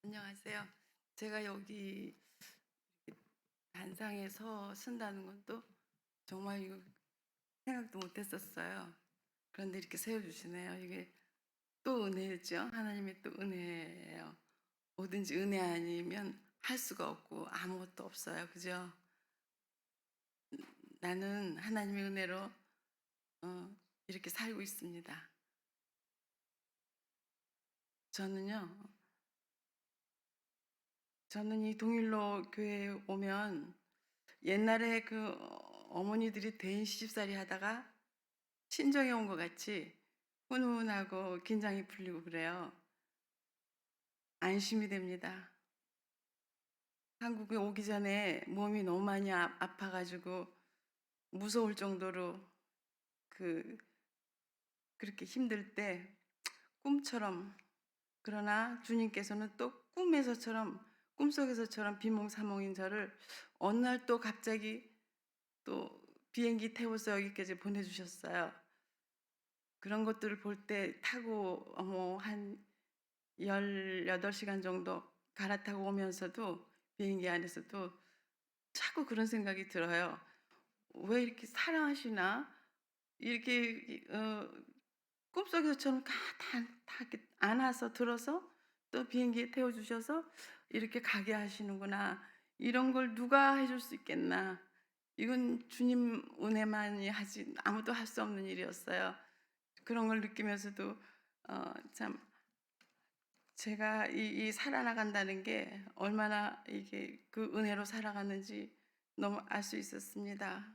안녕하세요. 제가 여기 단상에서 쓴다는 건 또 정말 이거 생각도 못 했었어요. 그런데 이렇게 세워주시네요. 이게 또 은혜죠. 하나님의 또 은혜예요. 뭐든지 은혜 아니면 할 수가 없고 아무것도 없어요. 그죠? 나는 하나님의 은혜로 이렇게 살고 있습니다. 저는요, 저는 이 동일로 교회에 오면 옛날에 그 어머니들이 대인 시집살이 하다가 친정에 온 것 같이 훈훈하고 긴장이 풀리고 그래요. 안심이 됩니다. 한국에 오기 전에 몸이 너무 많이 아파가지고 무서울 정도로 그 그렇게 힘들 때 꿈처럼, 그러나 주님께서는 또 꿈에서처럼, 꿈속에서처럼 비몽사몽인 저를 어느 날 또 갑자기 또 비행기 태워서 여기까지 보내주셨어요. 그런 것들을 볼 때 타고 한 18시간 정도 갈아타고 오면서도 비행기 안에서도 자꾸 그런 생각이 들어요. '왜 이렇게 사랑하시나?' 이렇게 꿈속에서처럼 다 이렇게 안아서 들어서 또 비행기에 태워 주셔서 이렇게 가게 하시는구나. 이런 걸 누가 해줄 수 있겠나. 이건 주님 은혜만이 하지 아무도 할 수 없는 일이었어요. 그런 걸 느끼면서도 참 제가 이 살아나간다는 게 얼마나 이게 그 은혜로 살아가는지 너무 알 수 있었습니다.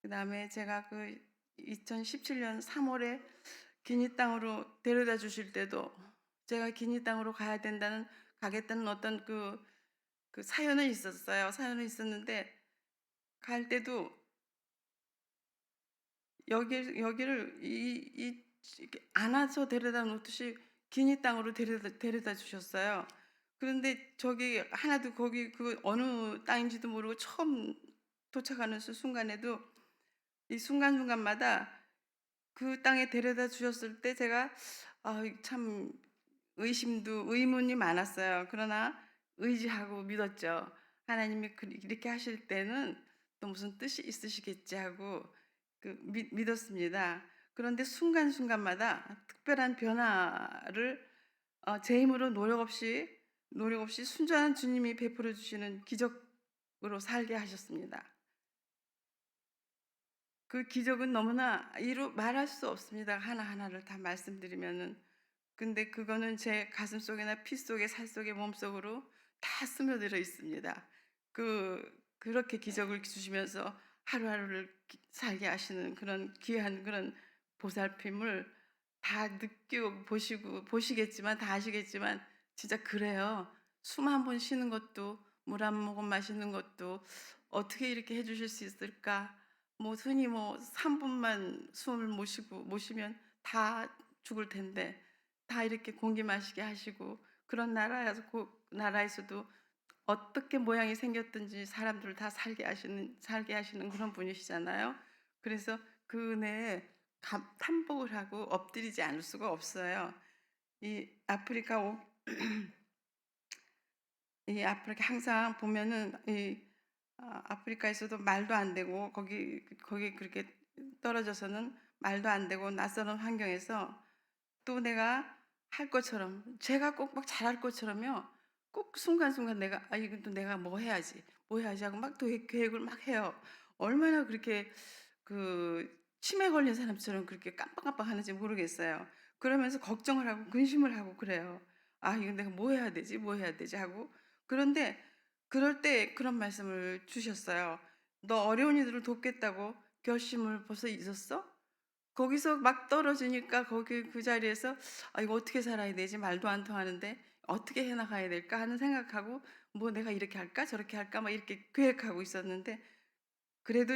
그다음에 제가 그 2017년 3월에 기니 땅으로 데려다 주실 때도 제가 기니 땅으로 가겠다는 어떤 그 사연은 있었어요. 사연은 있었는데 갈 때도 여기를 이렇게 안아서 데려다 놓듯이 기니 땅으로 데려다 주셨어요. 그런데 저기 하나도 거기 그 어느 땅인지도 모르고 처음 도착하는 순간에도 이 순간순간마다 그 땅에 데려다 주셨을 때 제가 참 의문이 많았어요. 그러나 의지하고 믿었죠. 하나님이 이렇게 하실 때는 또 무슨 뜻이 있으시겠지 하고 믿었습니다. 그런데 순간순간마다 특별한 변화를 제 힘으로 노력 없이 순전한 주님이 베풀어 주시는 기적으로 살게 하셨습니다. 그 기적은 너무나 말할 수 없습니다. 하나하나를 다 말씀드리면은. 근데 그거는 제 가슴속이나 피 속에 살 속에 몸속으로 다 스며들어 있습니다. 그렇게 기적을 주시면서 하루하루를 살게 하시는 그런 귀한 그런 보살핌을 다 느끼고 보시겠지만 다 아시겠지만 진짜 그래요. 숨 한 번 쉬는 것도 물 한 모금 마시는 것도 어떻게 이렇게 해 주실 수 있을까? 뭐 흔히 뭐 3 분만 숨을 못 쉬면 다 죽을 텐데 다 이렇게 공기 마시게 하시고 그런 나라에서도 어떻게 모양이 생겼든지 사람들을 다 살게 하시는 그런 분이시잖아요. 그래서 그 은혜에 탐복을 하고 엎드리지 않을 수가 없어요. 이 아프리카 오 이 아프리카 항상 보면은 아프리카에서도 말도 안 되고 거기 그렇게 떨어져서는 말도 안 되고 낯선 환경에서 또 내가 할 것처럼 제가 꼭 막 잘할 것처럼요. 꼭 순간순간 내가 '아 이건 또 내가 뭐 해야지.' 하고 막 또 계획을 막 해요. 얼마나 그렇게 치매 걸린 사람처럼 그렇게 깜빡깜빡하는지 모르겠어요. 그러면서 걱정을 하고 근심을 하고 그래요. '아 이거 내가 뭐 해야 되지? 뭐 해야 되지?' 하고 그런데 그럴 때 그런 말씀을 주셨어요. "너 어려운 이들을 돕겠다고 결심을 벌써 잊었어?" 거기서 막 떨어지니까 거기 그 자리에서 '아 이거 어떻게 살아야 되지? 말도 안 통하는데 어떻게 해 나가야 될까?' 하는 생각하고 '뭐 내가 이렇게 할까? 저렇게 할까?' 막 이렇게 계획하고 있었는데 그래도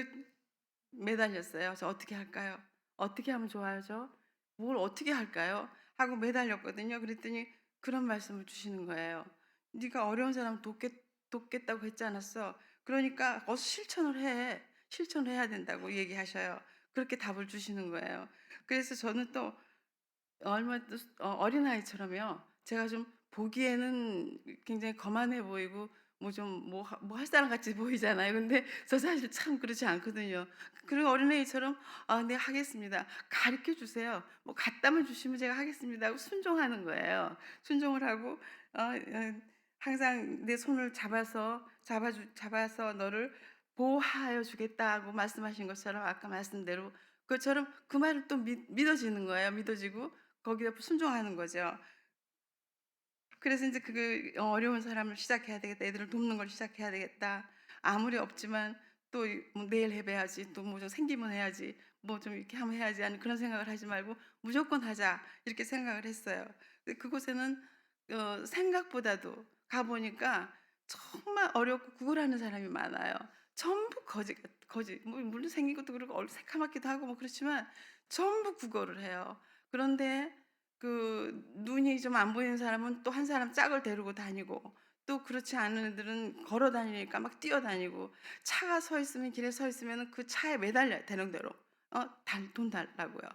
매달렸어요. 그래서 '어떻게 할까요? 어떻게 하면 좋아하죠? 뭘 어떻게 할까요?' 하고 매달렸거든요. 그랬더니 그런 말씀을 주시는 거예요. "네가 어려운 사람 돕겠다고 했지 않았어? 그러니까 어서 실천을 해. 실천을 해야 된다."고 얘기하셔요. 그렇게 답을 주시는 거예요. 그래서 저는 또 어린아이처럼요. 제가 좀 보기에는 굉장히 거만해 보이고 뭐 좀 뭐 할 사람 같이 보이잖아요. 근데 저 사실 참 그렇지 않거든요. 그리고 어린애처럼 "아 네 하겠습니다." 가르쳐 주세요. 뭐 갖다만 주시면 제가 하겠습니다 하고 순종하는 거예요. 순종을 하고 항상 내 손을 잡아서 "너를 보호하여 주겠다."고 말씀하신 것처럼 아까 말씀대로 그것처럼 그 말을 또 믿어지는 거예요. 믿어지고 거기에 순종하는 거죠. 그래서 인제 어려운 사람을 시작해야 되겠다. 애들을 돕는 걸 시작해야 되겠다. 아무리 없지만 또 뭐 '내일 해봐야지. 또 뭐 좀 생기면 해야지. 뭐 좀 이렇게 하면 해야지.' 하는 그런 생각을 하지 말고 '무조건 하자.' 이렇게 생각을 했어요. 근데 그곳에는 생각보다도 가 보니까 정말 어렵고 구걸하는 사람이 많아요. 전부 거지 뭐 물론 생긴 것도 그렇고 새카맣기도 하고 뭐 그렇지만 전부 구걸을 해요. 그런데 눈이 좀 안 보이는 사람은 또 한 사람 짝을 데리고 다니고 또 그렇지 않은 애들은 걸어 다니니까 막 뛰어다니고 차가 서 있으면 길에 서 있으면은 그 차에 매달려요 대롱대롱. 달 돈 달라고요.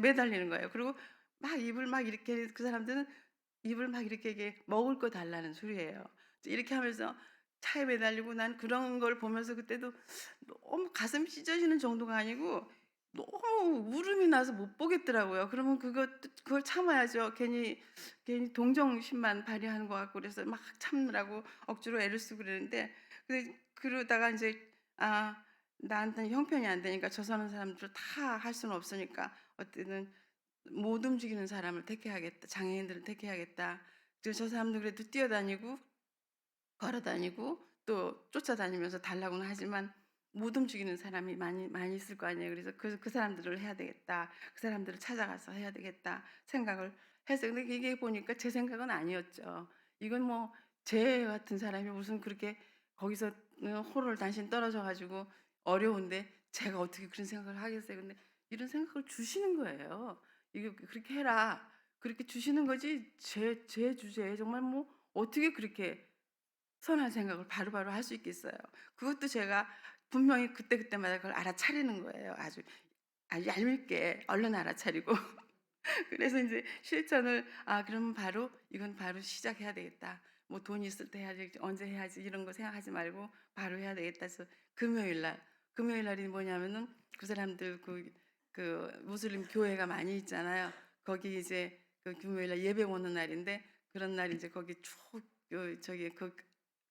매달리는 거예요. 그리고 막 입을 막 이렇게 그 사람들은 입을 막 이렇게 먹을 거 달라는 소리예요. 이제 이렇게 하면서 차에 매달리고 난 그런 걸 보면서 그때도 너무 가슴이 찢어지는 정도가 아니고 너무 울음이 나서 못 보겠더라고요. 그러면 그걸 참아야죠. 괜히 동정심만 발휘하는 것 같고 그래서 막 참느라고 억지로 애를 쓰고 그러는데 그러다가 인제 나한테는 형편이 안 되니까 저 사는 사람들 다 할 수는 없으니까 어쨌든 '못 움직이는 사람을 택해야겠다. 장애인들을 택해야겠다.' 저 사람들 그래도 뛰어다니고 걸어 다니고 또 쫓아다니면서 달라고는 하지만 못 움직이는 사람이 많이 있을 거 아니에요. 그래서 '그 사람들을 해야 되겠다. 그 사람들을 찾아가서 해야 되겠다.' 생각을 해서 근데 이게 보니까 제 생각은 아니었죠. 이건 뭐 제 같은 사람이 무슨 그렇게 거기서 호를 단신 떨어져 가지고 어려운데 제가 어떻게 그런 생각을 하겠어요. 근데 이런 생각을 주시는 거예요. "이거 그렇게 해라." 그렇게 주시는 거지 제 주제에 정말 뭐 어떻게 그렇게 선한 생각을 바로바로 할 수 있겠어요. 그것도 제가 분명히 그때그때마다 그걸 알아차리는 거예요. 아주 얄밉게 얼른 알아차리고. 그래서 인제 실천을 '아 그러면 바로 이건 바로 시작해야 되겠다. 뭐 돈이 있을 때 해야지 언제 해야지 이런 거 생각하지 말고 바로 해야 되겠다.' 해서 금요일 날이 뭐냐면은 그 사람들 무슬림 교회가 많이 있잖아요. 거기 이제 금요일 날 예배 오는 날인데 그런 날 인제 거기 쭉 저기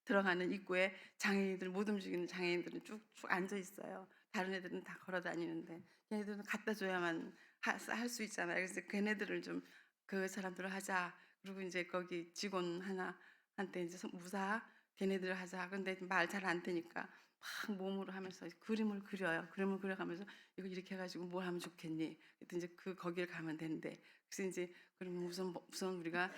들어가는 입구에 장애인들 못 움직이는 장애인들은 쭉쭉 앉아 있어요. 다른 애들은 다 걸어 다니는데 걔네들은 갖다 줘야만 할 수 있잖아요. 그래서 걔네들을 좀 그 사람들을 하자. 그리고 인제 거기 직원 하나한테 인제 무사 걔네들 하자. 근데 말 잘 안 되니까 막 몸으로 하면서 그림을 그려요. 그림을 그려 가면서 "이거 이렇게 해 가지고 뭘 하면 좋겠니?" 그랬더니 인제 거기를 가면 된대. 그래서 인제 "그럼 우선 우리가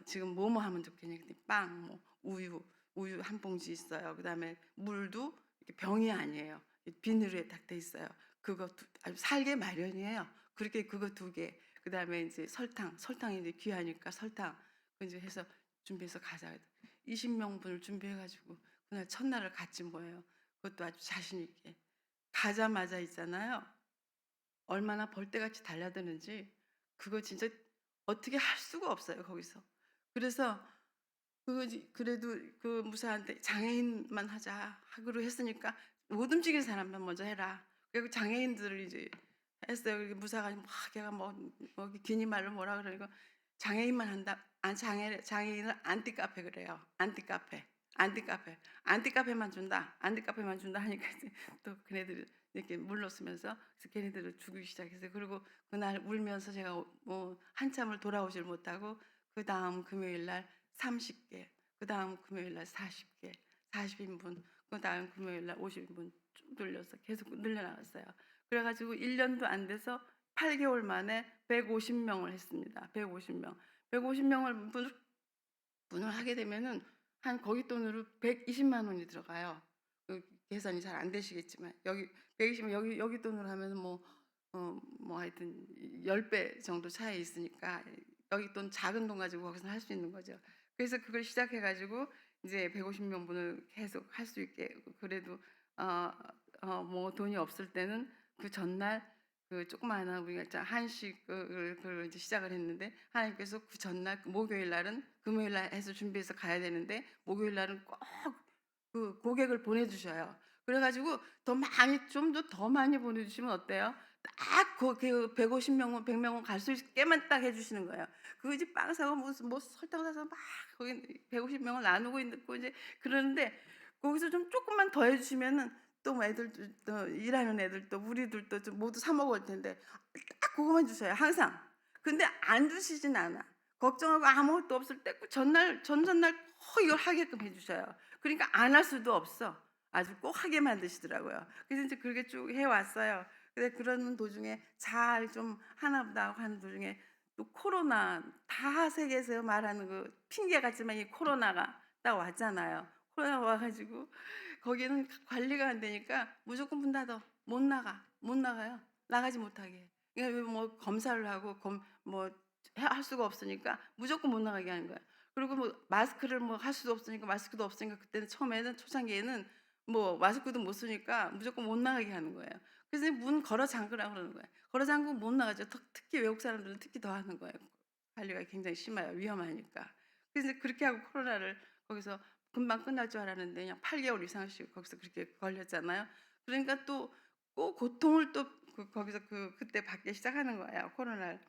지금 뭐뭐 하면 좋겠니?" 그랬더니 빵 뭐 우유 한 봉지 있어요. 그다음에 물도 이렇게 병이 아니에요. 비닐에 딱 돼 있어요. 그거 아주 살게 마련이에요. 그렇게 그거 2개. 그다음에 인제 설탕이 이제 귀하니까 설탕 인제 해서 준비해서 가자. 20 명분을 준비해 가지고 그날 첫날을 갔지 뭐예요. 그것도 아주 자신 있게. 가자마자 있잖아요. 얼마나 벌떼같이 달려드는지 그거 진짜 어떻게 할 수가 없어요, 거기서. 그래서 그래도 그 무사한테 "장애인만 하자." 하기로 했으니까 "못 움직이는 사람만 먼저 해라." 그리고 장애인들을 이제 했어요. 그리고 무사가 막 걔가 긴 말로 뭐라 그러니까 "장애인만 한다." 장애인을 안티 카페 그래요. 안티 카페. 안티 카페. "안티 카페만 준다. 안티 카페만 준다." 하니까 이제 또 걔네들이 이렇게 물러서면서 그래서 걔네들을 주기 시작했어요. 그리고 그날 울면서 제가 한참을 돌아오질 못하고 그다음 금요일 날 30 개, 그다음 금요일 날 40 개, 40 인분, 그다음 금요일 날 50 인분 쭉 늘려서 계속 늘려 나갔어요. 그래 가지고 1 년도 안 돼서 8 개월 만에 150 명을 했습니다. 150 명. 150 명을 분을 하게 되면은 한 거기 돈으로 120만 원이 들어가요. 계산이 잘 안 되시겠지만 여기 120만 여기 돈으로 하면은 뭐 하여튼 10배 정도 차이 있으니까 여기 돈 작은 돈 가지고 거기서 할 수 있는 거죠. 그래서 그걸 시작해 가지고 이제 150 명분을 계속 할 수 있게 그래도 뭐 돈이 없을 때는 그 전날 그 조그마한 우리가 이제 한식을 그걸 이제 시작을 했는데 하나님께서 그 전날 목요일 날은 금요일 날 해서 준비해서 가야 되는데 목요일 날은 꼭 그 고객을 보내주셔요. 그래가지고 더 많이 좀 더 많이 보내주시면 어때요? 딱 그 150명은 100명은 갈 수 있게만 딱 해주시는 거예요. 그거 이제 빵 사고 무슨 뭐 설탕 사서 막 거기 150명을 나누고 있고 이제 그러는데 거기서 좀 조금만 더 해주시면은 또 뭐 애들도 또 일하는 애들도 우리들도 좀 모두 사 먹을 텐데 딱 그거만 주셔요 항상. 근데 안 주시진 않아. 걱정하고 아무것도 없을 때 그 전날 전전날 꼭 이걸 하게끔 해주셔요. 그러니까 안 할 수도 없어. 아주 꼭 하게 만드시더라고요. 그래서 이제 그렇게 쭉 해왔어요. 근데 그러는 도중에 잘 좀 하나보다 하고 하는 도중에 또 코로나 다 세계에서 말하는 그 핑계 같지만 이 코로나가 딱 왔잖아요. 코로나 와가지고 거기는 관리가 안 되니까 무조건 문 닫아. 못 나가. 못 나가요. 나가지 못하게. 그러니까 뭐 검사를 하고 뭐 할 수가 없으니까 무조건 못 나가게 하는 거야. 그리고 뭐 마스크를 뭐 할 수도 없으니까 마스크도 없으니까 그때는 처음에는 초창기에는 뭐 마스크도 못 쓰니까 무조건 못 나가게 하는 거예요. 그래서 문 걸어 잠그라 그러는 거예요. 걸어 잠그면 못 나가죠. 특히 외국 사람들은 특히 더 하는 거예요. 관리가 굉장히 심해요. 위험하니까. 그래서 그렇게 하고 코로나를 거기서 금방 끝날 줄 알았는데 그냥 8개월 이상씩 거기서 그렇게 걸렸잖아요. 그러니까 또 꼭 고통을 또 거기서 그때 받기 시작하는 거예요. 코로나를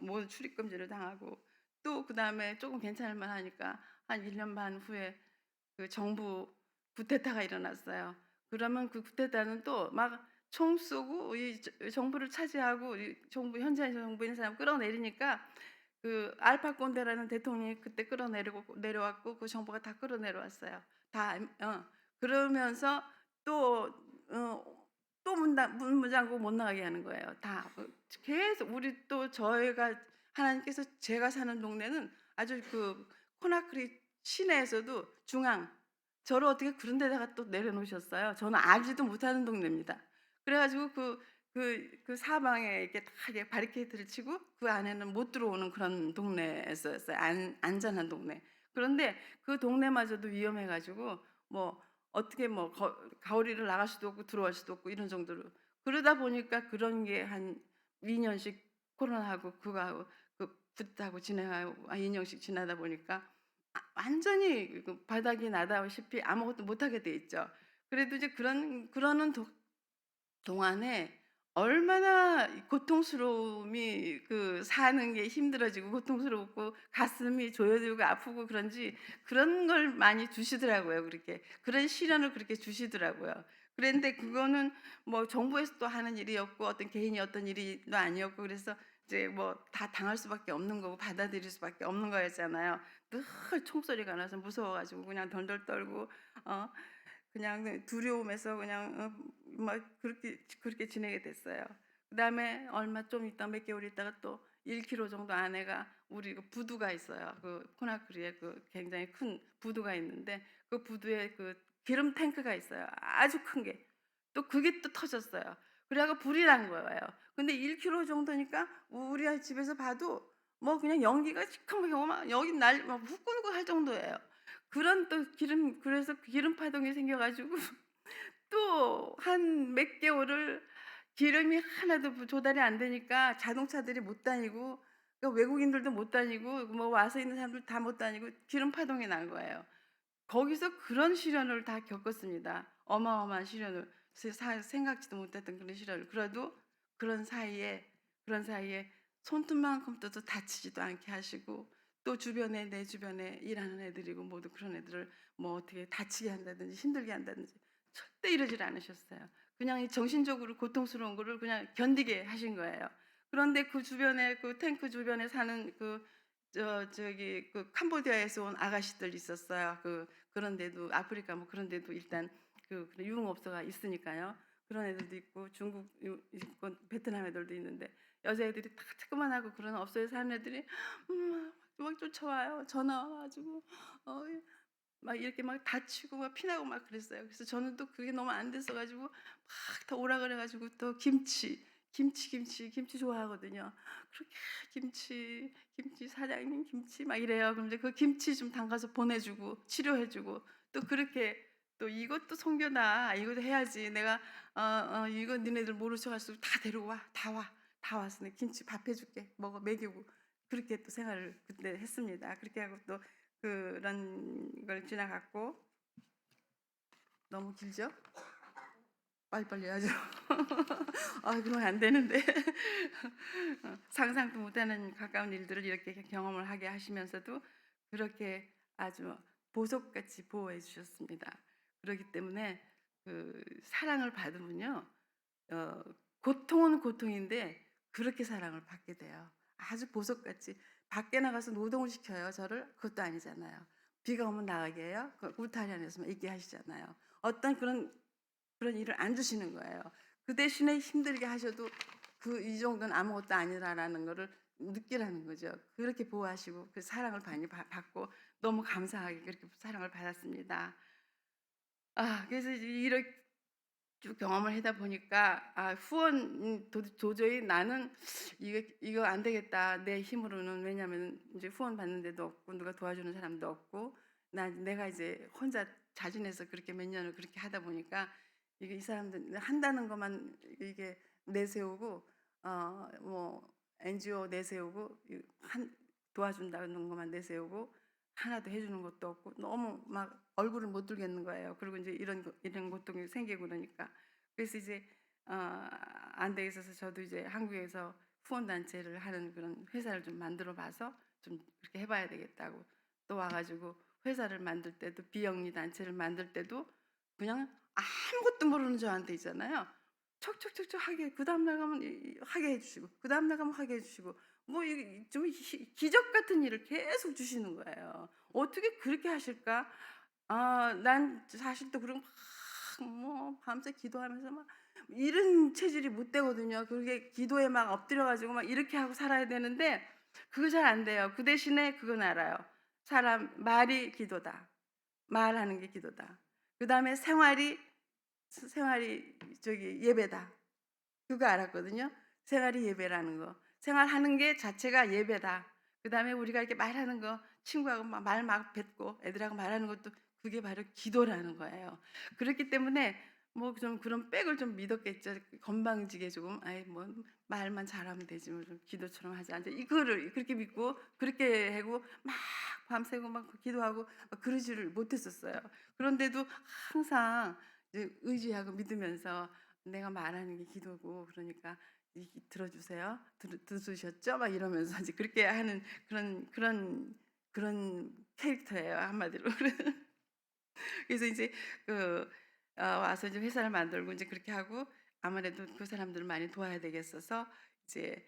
모든 출입 금지를 당하고 또 그다음에 조금 괜찮을 만하니까 한 1년 반 후에 그 정부 쿠데타가 일어났어요. 그러면 그 쿠데타는 또 막 총 쏘고 이 정부를 차지하고 이 정부 현재 정부 있는 사람 끌어내리니까 그 알파 콘데라는 대통령이 그때 끌어내리고 내려왔고 그 정부가 다 끌어내려왔어요. 다 그러면서 또 또 문 잠그고 못 나가게 하는 거예요. 다 계속 우리 또 저희가 하나님께서 제가 사는 동네는 아주 그 코나크리 시내에서도 중앙 저를 어떻게 그런 데다가 또 내려놓으셨어요. 저는 알지도 못하는 동네입니다. 그래가지고 그 사방에 이렇게 다 이렇게 바리케이트를 치고 그 안에는 못 들어오는 그런 동네였어요. 안전한 동네. 그런데 그 동네마저도 위험해가지고 뭐 어떻게 뭐 가오리를 나갈 수도 없고 들어갈 수도 없고 이런 정도로 그러다 보니까 그런 게 한 2년씩 코로나하고 그거하고 그 붙하고 진행하고 2년씩 지나다 보니까 완전히 그 바닥이 나다시피 아무것도 못하게 돼 있죠. 그래도 이제 그러는 동안에 얼마나 고통스러움이 그 사는 게 힘들어지고 고통스럽고 가슴이 조여들고 아프고 그런지 그런 걸 많이 주시더라고요. 그렇게 그런 시련을 그렇게 주시더라고요. 그런데 그거는 뭐 정부에서 또 하는 일이었고 어떤 개인이 어떤 일이도 아니었고 그래서 이제 뭐 다 당할 수밖에 없는 거고 받아들일 수밖에 없는 거였잖아요. 늘 총소리가 나서 무서워가지고 그냥 덜덜 떨고 어 그냥 두려움에서 그냥 막 그렇게 지내게 됐어요. 그다음에 얼마 좀 있다 몇 개월 있다가 또 1km 정도 안에가 우리 그 부두가 있어요. 그 코나크리에 그 굉장히 큰 부두가 있는데 그 부두에 그 기름 탱크가 있어요. 아주 큰 게. 또 그게 또 터졌어요. 그래가 불이 난 거예요. 근데 1km 정도니까 우리 집에서 봐도 뭐 그냥 연기가 시커멓게 막 여기 막 후끈후끈 할 정도예요. 그런 또 그래서 기름 파동이 생겨 가지고 또 한 몇 개월을 기름이 하나도 조달이 안 되니까 자동차들이 못 다니고 그러니까 외국인들도 못 다니고 뭐 와서 있는 사람들 다 못 다니고 기름 파동이 난 거예요. 거기서 그런 시련을 다 겪었습니다. 어마어마한 시련을 생각지도 못했던 그런 시련을 그래도 그런 사이에 그런 사이에 손톱만큼도 다치지도 않게 하시고 또 주변에 내 주변에 일하는 애들이고 모두 그런 애들을 뭐 어떻게 다치게 한다든지 힘들게 한다든지 절대 이러질 않으셨어요. 그냥 이 정신적으로 고통스러운 거를 그냥 견디게 하신 거예요. 그런데 그 주변에 그 탱크 주변에 사는 저기 그 캄보디아에서 온 아가씨들 있었어요. 그런 데도 아프리카 뭐 그런 데도 일단 그런 유흥업소가 있으니까요. 그런 애들도 있고 중국 있고 베트남 애들도 있는데 여자애들이 다 조그만하고 그런 업소에 사는 애들이 막 쫓아와요. 전화 와가지고 어, 막 이렇게 막 다치고 막 피나고 막 그랬어요. 그래서 저는 또 그게 너무 안 됐어 가지고 막 더 오라 그래 가지고 또 김치 좋아하거든요. 그렇게 김치 사장님 김치 막 이래요. 그럼 이제 그 김치 좀 담가서 보내주고 치료해주고 또 그렇게 또 "이것도 선교다. 이것도 해야지. 내가 이거 니네들 모르셔 가지고 다 데리고 와. 다 와. 다 와서 내가 김치 밥 해 줄게. 먹어." 먹이고 그렇게 또 생활을 그때 했습니다. 그렇게 하고 또 그런 걸 지나갔고. 너무 길죠? 빨리빨리 해야죠. 그러면 안 되는데. 상상도 못하는 가까운 일들을 이렇게 경험을 하게 하시면서도 그렇게 아주 보석같이 보호해 주셨습니다. 그렇기 때문에 그 사랑을 받으면요, 어, 고통은 고통인데 그렇게 사랑을 받게 돼요. 아주 보석같이. 밖에 나가서 노동을 시켜요, 저를. 그것도 아니잖아요. 비가 오면 나가게 해요. 그 울타리 안에서만 있게 하시잖아요. 어떤 그런 일을 안 주시는 거예요. 그 대신에 힘들게 하셔도 이 정도는 아무것도 아니라는 거를 느끼라는 거죠. 그렇게 보호하시고 그 사랑을 많이 받고 너무 감사하게 그렇게 사랑을 받았습니다. 그래서 이렇게 쭉 경험을 하다 보니까 후원 도저히 나는 이거 안 되겠다. 내 힘으로는. 왜냐하면 이제 후원 받는 데도 없고 누가 도와주는 사람도 없고 내가 이제 혼자 자진해서 그렇게 몇 년을 그렇게 하다 보니까 이게 이 사람들 한다는 것만 이게 내세우고 뭐 NGO 내세우고 도와준다는 것만 내세우고 하나도 해주는 것도 없고 너무 막 얼굴을 못 들겠는 거예요. 그리고 이제 이런 고통이 생기고 그러니까. 그래서 이제 안 돼 있어서 저도 이제 한국에서 후원단체를 하는 그런 회사를 좀 만들어 봐서 좀 그렇게 해봐야 되겠다고 또 와가지고 회사를 만들 때도 비영리 단체를 만들 때도 그냥 아무것도 모르는 저한테 있잖아요. 척척척척 하게 그 다음 나가면 하게 해주시고 그 다음 나가면 하게 해주시고 뭐 좀 기적 같은 일을 계속 주시는 거예요. 어떻게 그렇게 하실까? 난 사실 또 그럼 뭐 밤새 기도하면서 막 이런 체질이 못 되거든요. 그게 기도에 막 엎드려 가지고 막 이렇게 하고 살아야 되는데 그거 잘 안 돼요. 그 대신에 그건 알아요. 사람 말이 기도다. 말하는 게 기도다. 그다음에 생활이 저기 예배다. 그거 알았거든요. 생활이 예배라는 거. 생활하는 게 자체가 예배다. 그다음에 우리가 이렇게 말하는 거, 친구하고 말 막 뱉고 애들하고 말하는 것도 그게 바로 기도라는 거예요. 그렇기 때문에 뭐 좀 그런 백을 좀 믿었겠죠. 건방지게 조금 아이 뭐 말만 잘하면 되지 뭐 좀 기도처럼 하지 않자. 이거를 그렇게 믿고 그렇게 하고 막 밤새고 막 기도하고 막 그러지를 못했었어요. 그런데도 항상 이제 의지하고 믿으면서 내가 말하는 게 기도고 그러니까 들어주세요. 들으셨죠? 막 이러면서 이제 그렇게 하는 그런 캐릭터예요, 한마디로. 그래서 이제 와서 이제 회사를 만들고 이제 그렇게 하고 아무래도 그 사람들을 많이 도와야 되겠어서 이제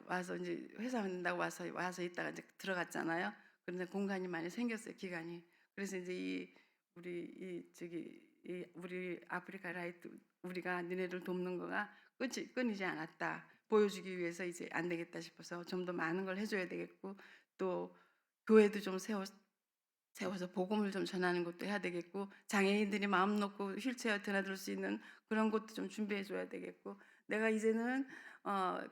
와서 이제 회사 만든다고 와서 있다가 이제 들어갔잖아요. 그런데 공간이 많이 생겼어요, 기간이. 그래서 이제 우리 아프리카 라이트 우리가 니네를 돕는 거가 끊이지 않았다. 보여주기 위해서 이제 안 되겠다 싶어서 좀 더 많은 걸 해줘야 되겠고 또 교회도 좀 세워서 복음을 좀 전하는 것도 해야 되겠고 장애인들이 마음 놓고 휠체어 드나들 수 있는 그런 것도 좀 준비해 줘야 되겠고 내가 이제는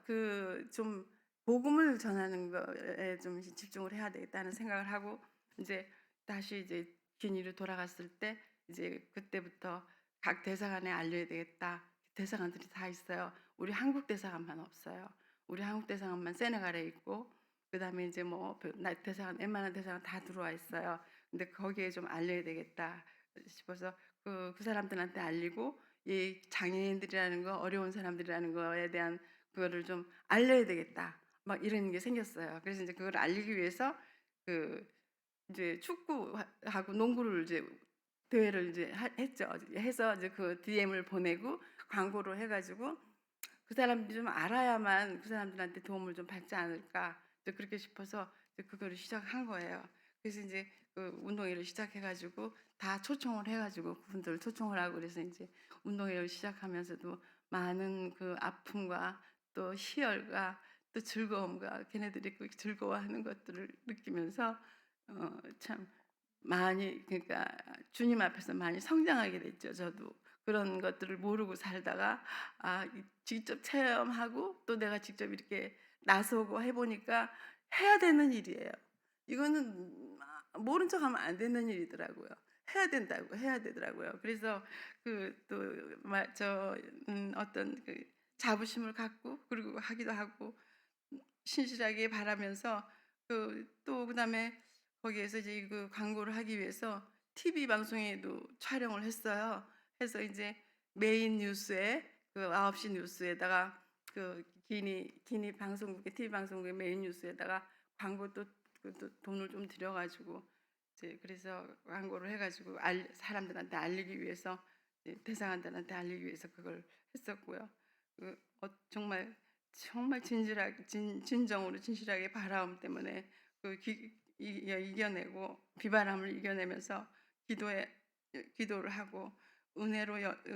그 좀 복음을 전하는 거에 좀 집중을 해야 되겠다는 생각을 하고 이제 다시 이제 기니로 돌아갔을 때 이제 그때부터 각 대사관에 알려야 되겠다. 대사관들이 다 있어요. 우리 한국 대사관만 없어요. 우리 한국 대사관만 세네갈에 있고 그다음에 이제 뭐 대사관 웬만한 대사관 다 들어와 있어요. 근데 거기에 좀 알려야 되겠다 싶어서 그 사람들한테 알리고 이 장애인들이라는 거 어려운 사람들이라는 거에 대한 그거를 좀 알려야 되겠다 막 이런 게 생겼어요. 그래서 이제 그걸 알리기 위해서 그 이제 축구하고 농구를 이제 대회를 이제 했죠. 해서 이제 그 DM을 보내고 광고를 해가지고 그 사람들이 좀 알아야만 그 사람들한테 도움을 좀 받지 않을까 그렇게 싶어서 그거를 시작한 거예요. 그래서 이제 그 운동회를 시작해가지고 다 초청을 해가지고 그분들을 초청을 하고 그래서 이제 운동회를 시작하면서도 많은 그 아픔과 또 희열과 또 즐거움과 걔네들이 그 즐거워하는 것들을 느끼면서 참 많이 그러니까 주님 앞에서 많이 성장하게 됐죠. 저도 그런 것들을 모르고 살다가 직접 체험하고 또 내가 직접 이렇게 나서고 해보니까 해야 되는 일이에요. 이거는 모른 척하면 안 되는 일이더라고요. 해야 된다고 해야 되더라고요. 그래서 그 또 어떤 그 자부심을 갖고 그리고 하기도 하고 신실하게 바라면서 그다음에 거기에서 이제 그 광고를 하기 위해서 TV 방송에도 촬영을 했어요. 해서 이제 메인 뉴스에 그 9시 뉴스에다가 그 기니 방송국의 TV 방송국의 메인 뉴스에다가 광고 또 돈을 좀 들여 가지고 이제 그래서 광고를 해 가지고 사람들한테 알리기 위해서 이제 대상한들한테 알리기 위해서 그걸 했었고요. 정말 정말 진정으로 진실하게 바라움 때문에 이겨내고 비바람을 이겨내면서 기도에 기도를 하고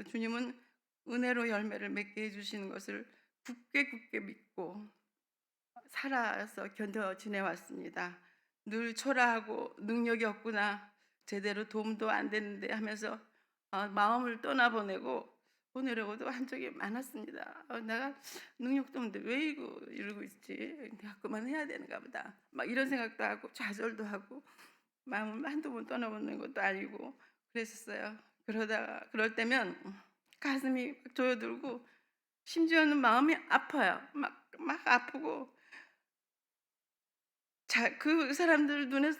주님은 은혜로 열매를 맺게 해주시는 것을 굳게 믿고 살아서 견뎌 지내왔습니다. 늘 초라하고 능력이 없구나, 제대로 도움도 안 되는데 하면서 마음을 떠나보내고 보내려고도 한 적이 많았습니다. 내가 능력도 없는데 왜 이러고 있지? 내가 그만해야 되는가 보다. 막 이런 생각도 하고 좌절도 하고 마음을 한두 번 떠나보낸 것도 아니고 그랬었어요. 그럴 때면 가슴이 막 조여들고 심지어는 마음이 아파요. 막 아프고 그 사람들 눈에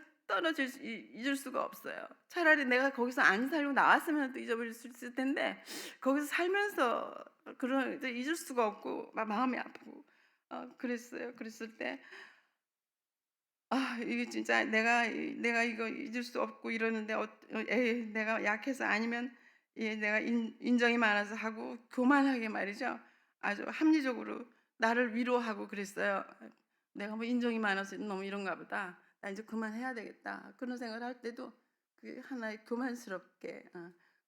잊을 수가 없어요. 차라리 내가 거기서 안 살고 나왔으면 또 잊어버릴 수 있을 텐데 거기서 살면서 그런 잊을 수가 없고 막 마음이 아프고 그랬어요. 그랬을 때 이게 진짜 내가 이거 잊을 수 없고 이러는데 에이 내가 약해서 아니면 내가 인정이 많아서 하고 교만하게 말이죠. 아주 합리적으로 나를 위로하고 그랬어요. '내가 뭐 인정이 많아서 너무 이런가 보다. 나 이제 그만해야 되겠다.' 그런 생각을 할 때도 그게 하나의 교만스럽게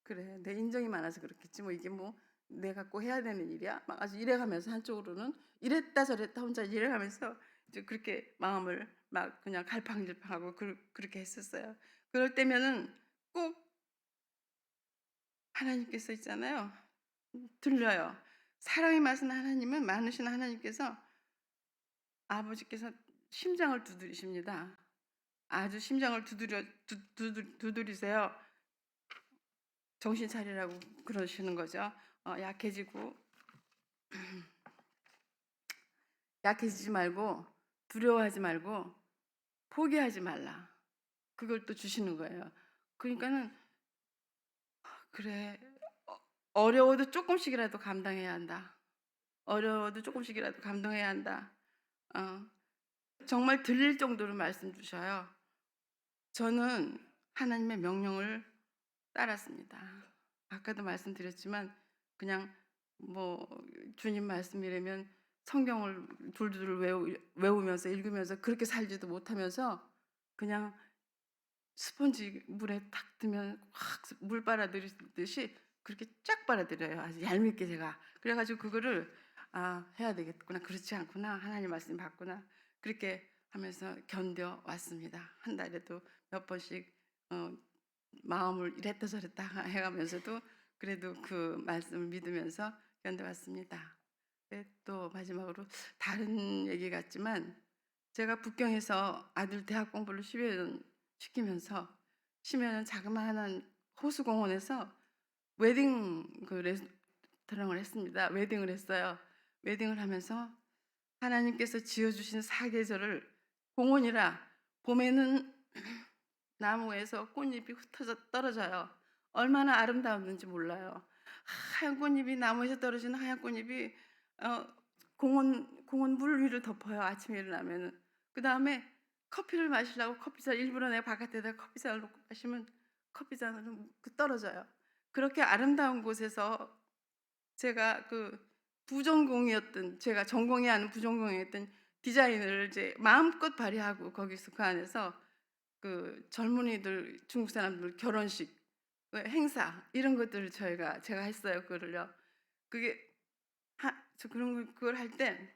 '그래 내 인정이 많아서 그렇겠지 뭐 이게 뭐 내가 꼭 해야 되는 일이야?' 막 아주 이래가면서 한쪽으로는 이랬다 저랬다 혼자 이래가면서 이제 그렇게 마음을 막 그냥 갈팡질팡하고 그렇게 했었어요. 그럴 때면은 꼭 하나님께서 있잖아요. 들려요. 사랑이 많으신 하나님께서 아버지께서 심장을 두드리십니다. 아주 심장을 두드리세요. 정신 차리라고 그러시는 거죠. 약해지지 말고 두려워하지 말고 포기하지 말라. 그걸 또 주시는 거예요. 그러니까는 그래 어려워도 조금씩이라도 감당해야 한다. 어려워도 조금씩이라도 감당해야 한다. 어, 정말 들릴 정도로 말씀 주셔요. 저는 하나님의 명령을 따랐습니다. 아까도 말씀드렸지만 그냥 뭐 주님 말씀이라면 성경을 둘둘 외우면서 읽으면서 그렇게 살지도 못하면서 그냥 스펀지 물에 탁 뜨면 확 물 빨아들이듯이 그렇게 쫙 빨아들여요. 아주 얄밉게 제가. 그래 가지고 그거를 '아 해야 되겠구나. 그렇지 않구나. 하나님 말씀 받구나.' 그렇게 하면서 견뎌 왔습니다. 한 달에도 몇 번씩 어 마음을 이랬다 저랬다 해 가면서도 그래도 그 말씀을 믿으면서 견뎌 왔습니다. 네, 또 마지막으로 다른 얘기 같지만 제가 북경에서 아들 대학 공부를 10여 년 시키면서 10여 년 자그마한 호수공원에서 웨딩 레스토랑을 했습니다. 웨딩을 했어요. 웨딩을 하면서 하나님께서 지어주신 사계절을 공원이라 봄에는 나무에서 꽃잎이 흩어져 떨어져요. 얼마나 아름다웠는지 몰라요. 하얀 꽃잎이 나무에서 떨어지는 하얀 꽃잎이 어 공원 물 위를 덮어요, 아침에 일어나면은. 그다음에 커피를 마시려고 커피잔 일부러 내가 바깥에다가 커피잔을 놓고 마시면 커피잔으로 떨어져요. 그렇게 아름다운 곳에서 제가 제가 전공이 아닌 부전공이었던 디자인을 이제 마음껏 발휘하고 거기서 그 안에서 젊은이들 중국 사람들 결혼식 행사 이런 것들을 제가 했어요. 그거를요. 그게 그걸 할 때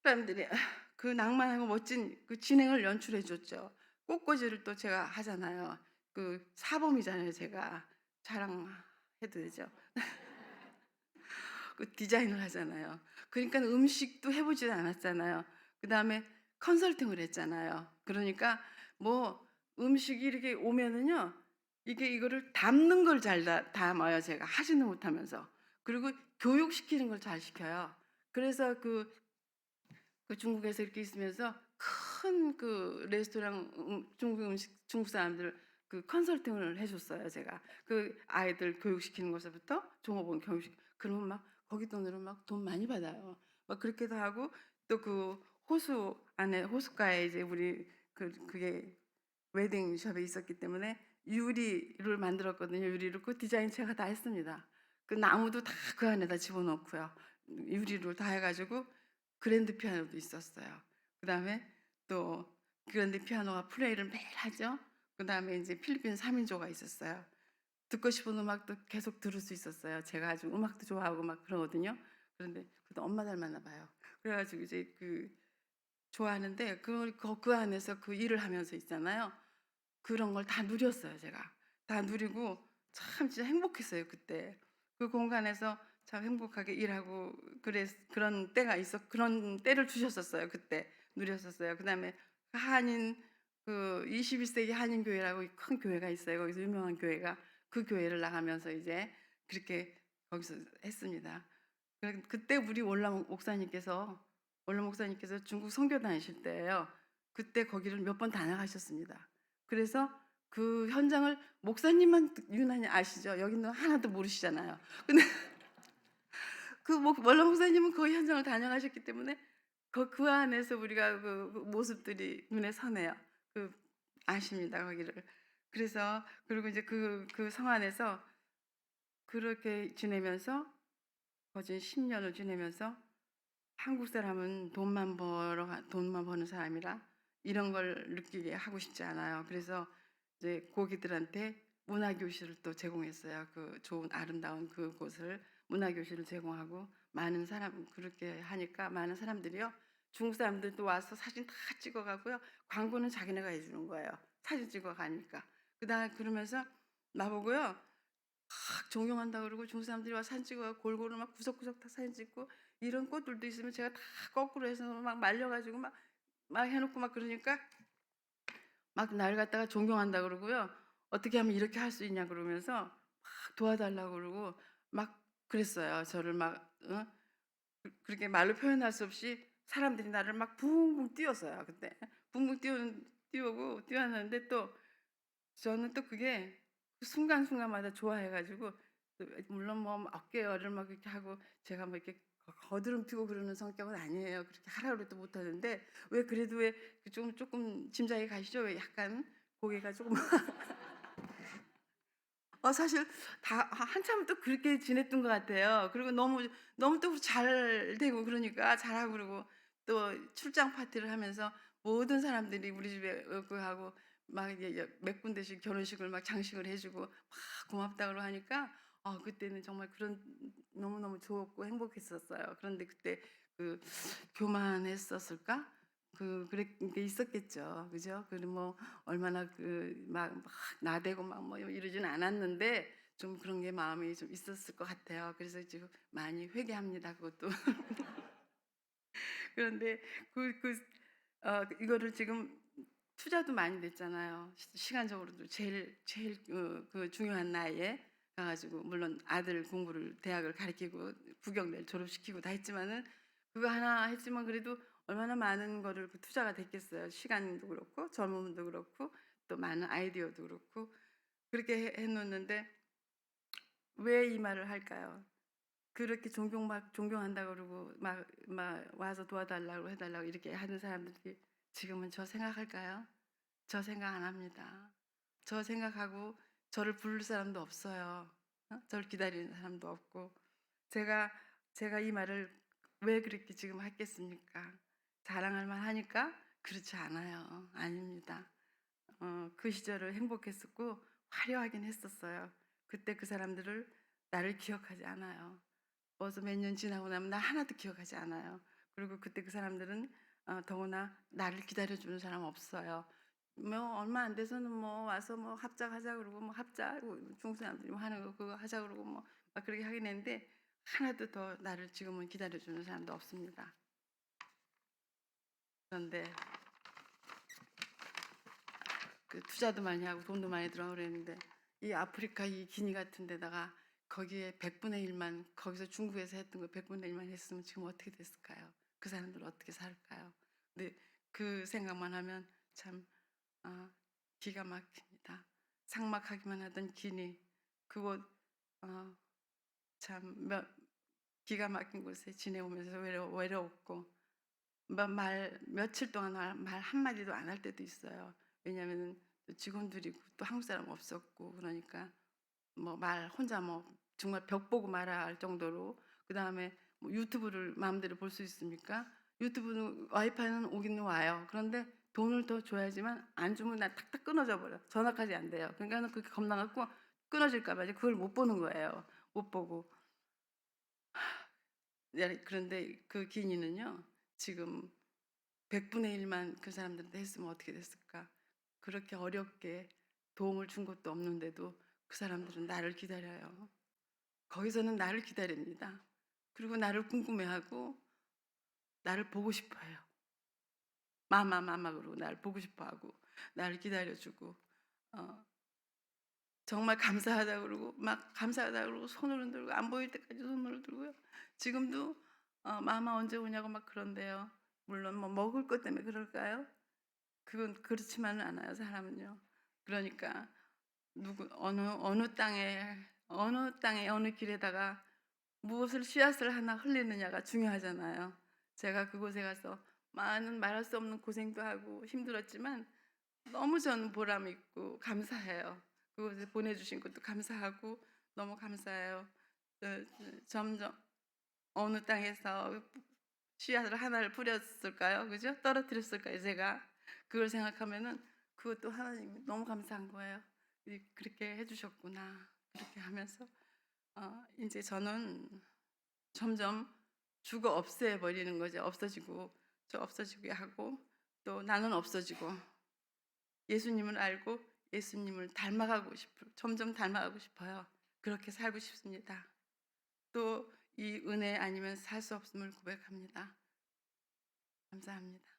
사람들이 그 낭만하고 멋진 그 진행을 연출해 줬죠. 꽃꽂이를 또 제가 하잖아요. 사범이잖아요, 제가. 자랑해도 되죠. 디자인을 하잖아요. 그러니까 음식도 해 보지도 않았잖아요. 그다음에 컨설팅을 했잖아요. 그러니까 뭐 음식이 이렇게 오면은요. 이게 이거를 담는 걸 잘 담아요 제가 하지는 못하면서. 그리고 교육시키는 걸 잘 시켜요. 그래서 그 중국에서 이렇게 있으면서 큰 그 레스토랑 중국 음식 중국 사람들 그 컨설팅을 해 줬어요 제가. 그 아이들 교육시키는 것부터 종업원 교육시키 그러면 막 거기 돈으로 막 돈 많이 받아요. 막 그렇게도 하고 또 그 호수 안에 호숫가에 이제 우리 그게 웨딩숍에 있었기 때문에 유리를 만들었거든요. 유리로 그 디자인 제가 다 했습니다. 그 나무도 다 그 안에다 집어넣고요. 유리로 다 해가지고 그랜드 피아노도 있었어요. 그다음에 또 그랜드 피아노가 플레이를 매일 하죠. 그다음에 이제 필리핀 3인조가 있었어요. 듣고 싶은 음악도 계속 들을 수 있었어요. 제가 아주 음악도 좋아하고 막 그러거든요. 그런데 그래도 엄마 닮았나 봐요. 그래가지고 이제 좋아하는데 그 안에서 그 일을 하면서 있잖아요. 그런 걸 다 누렸어요, 제가. 다 누리고 참 진짜 행복했어요, 그때. 그 공간에서 참 행복하게 일하고 그런 때가 그런 때를 주셨었어요, 그때. 누렸었어요. 그다음에 한인 21세기 한인 교회라고 큰 교회가 있어요. 거기서 유명한 교회가 그 교회를 나가면서 이제 그렇게 거기서 했습니다. 그때 우리 원로 목사님께서 중국 선교 다니실 때예요. 그때 거기를 몇 번 다녀가셨습니다. 그래서 그 현장을 목사님만 유난히 아시죠? 여기는 하나도 모르시잖아요. 근데 원로 목사님은 거기 현장을 다녀가셨기 때문에 그 안에서 우리가 그 모습들이 눈에 선해요. 그 아십니다, 거기를. 그래서 그리고 이제 그 성 안에서 그렇게 지내면서 거진 10년을 지내면서 한국 사람은 돈만 버는 사람이라 이런 걸 느끼게 하고 싶지 않아요. 그래서 이제 고기들한테 문화 교실을 또 제공했어요. 그 좋은 아름다운 그곳을 문화 교실을 제공하고 많은 사람 그렇게 하니까 많은 사람들이요. 중국 사람들도 와서 사진 다 찍어 가고요. 광고는 자기네가 해 주는 거예요. 사진 찍어 가니까. 그러면서 나보고요. 막 존경한다 그러고 중국 사람들이 와서 사진 찍어 골고루 막 구석구석 다 사진 찍고 이런 꽃들도 있으면 제가 다 거꾸로 해서 막 말려 가지고 막 해 놓고 막 그러니까 막 날 갖다가 존경한다 그러고요. "어떻게 하면 이렇게 할 수 있냐." 그러면서 막 도와달라고 그러고 막 그랬어요. 저를 막 그렇게 말로 표현할 수 없이 사람들이 나를 막 붕붕 띄웠어요 그때. 붕붕 띄웠는데 또 저는 또 그게 그 순간순간마다 좋아해 가지고 또 물론 뭐 어깨열을 막 이렇게 하고 제가 뭐 이렇게 거드름 피고 그러는 성격은 아니에요. 그렇게 하라고 그래도 못 하는데 왜 그래도 왜 좀 쪼끔 짐작이 가시죠? 왜 약간 고개가 조금 사실 한참은 또 그렇게 지냈던 것 같아요. 그리고 너무 또 잘 되고 그러니까 잘하고 그러고 또 출장 파티를 하면서 모든 사람들이 우리 집에 오고 하고 막 이제 몇 군데씩 결혼식을 막 장식을 해 주고 막 고맙다 그러고 하니까 그때는 정말 그런 너무너무 좋았고 행복했었어요. 그런데 그때 그 교만했었을까? 그런 게 있었겠죠. 그죠? 그리고 뭐 얼마나 막 나대고 막 뭐 이러진 않았는데 좀 그런 게 마음이 좀 있었을 것 같아요. 그래서 지금 많이 회개합니다. 그것도. 그런데 이거를 지금 투자도 많이 됐잖아요. 시간적으로도 제일 중요한 나이에 가가지고 물론 아들 공부를 대학을 가르치고 국영대를 졸업시키고 다 했지만은 그거 하나 했지만 그래도 얼마나 많은 거를 투자가 됐겠어요. 시간도 그렇고 젊음도 그렇고 또 많은 아이디어도 그렇고 그렇게 해놓는데 왜 이 말을 할까요? 그렇게 존경한다 그러고 막 와서 도와달라고 해달라고 이렇게 하는 사람들이 지금은 저 생각할까요? 저 생각 안 합니다. 저 생각하고 저를 부를 사람도 없어요. 저를 기다리는 사람도 없고 제가 제가 이 말을 왜 그렇게 지금 했겠습니까? 자랑할 만하니까? 그렇지 않아요. 아닙니다. 그 시절을 행복했었고 화려하긴 했었어요. 그때 그 사람들을 나를 기억하지 않아요. 벌써 몇 년 지나고 나면 나 하나도 기억하지 않아요. 그리고 그때 그 사람들은 더구나 나를 기다려주는 사람 없어요. 뭐 얼마 안 돼서는 뭐 와서 뭐 합작하자 그러고 뭐 합작 중국 사람들이 뭐 하는 거 그거 하자 그러고 뭐 막 그렇게 하긴 했는데 하나도 더 나를 지금은 기다려주는 사람도 없습니다. 그런데 그 투자도 많이 하고 돈도 많이 들어가고 그랬는데 이 아프리카 이 기니 같은 데다가 거기에 100분의 1만 거기서 중국에서 했던 거 100분의 1만 했으면 지금 어떻게 됐을까요? 그 사람들 어떻게 살까요? 근데 그 생각만 하면 참 기가 막힙니다. 삭막하기만 하던 기니 그곳 참 기가 막힌 곳에 지내오면서 외로웠고 며칠 동안 말 한마디도 안 할 때도 있어요. 왜냐하면 직원들이고 또 한국 사람 없었고 그러니까 뭐 말 혼자 뭐 정말 벽 보고 말아야 할 정도로 그다음에 뭐 유튜브를 마음대로 볼 수 있습니까? 유튜브는 와이파이는 오기는 와요. 그런데 돈을 더 줘야지만 안 주면 나 탁탁 끊어져 버려. 전화까지 안 돼요. 그러니까는 그게 겁나 갖고 끊어질까 봐 그걸 못 보는 거예요. 못 보고. 네, 그런데 그 기니는요. 지금 100분의 1만 그 사람들한테 했으면 어떻게 됐을까? 그렇게 어렵게 도움을 준 것도 없는데도 그 사람들은 나를 기다려요. 거기서는 나를 기다립니다. 그리고 나를 궁금해하고 나를 보고 싶어해요. 마마 그러고 나를 보고 싶어하고 나를 기다려주고 어, 정말 감사하다 그러고 막 감사하다 그러고 손을 흔들고 안 보일 때까지 손을 들고요. 지금도 마마 언제 오냐고 막 그런데요. 물론 뭐 먹을 것 때문에 그럴까요? 그건 그렇지만은 않아요, 사람은요. 그러니까 누구 어느 땅에 어느 길에다가 무엇을 씨앗을 하나 흘리느냐가 중요하잖아요. 제가 그곳에 가서 많은 말할 수 없는 고생도 하고 힘들었지만 너무 저는 보람 있고 감사해요. 그곳에 보내주신 것도 감사하고 너무 감사해요. 점점 어느 땅에서 씨앗을 하나를 뿌렸을까요? 그죠? 떨어뜨렸을까요? 제가 그걸 생각하면은 그것도 하나님이 너무 감사한 거예요. 그렇게 해주셨구나. 그렇게 하면서 이제 저는 점점 죽어 없애 버리는 거죠. 없어지고 저 없어지게 하고 또 나는 없어지고 예수님을 알고 예수님을 점점 닮아가고 싶어요. 그렇게 살고 싶습니다. 또 이 은혜 아니면 살 수 없음을 고백합니다. 감사합니다.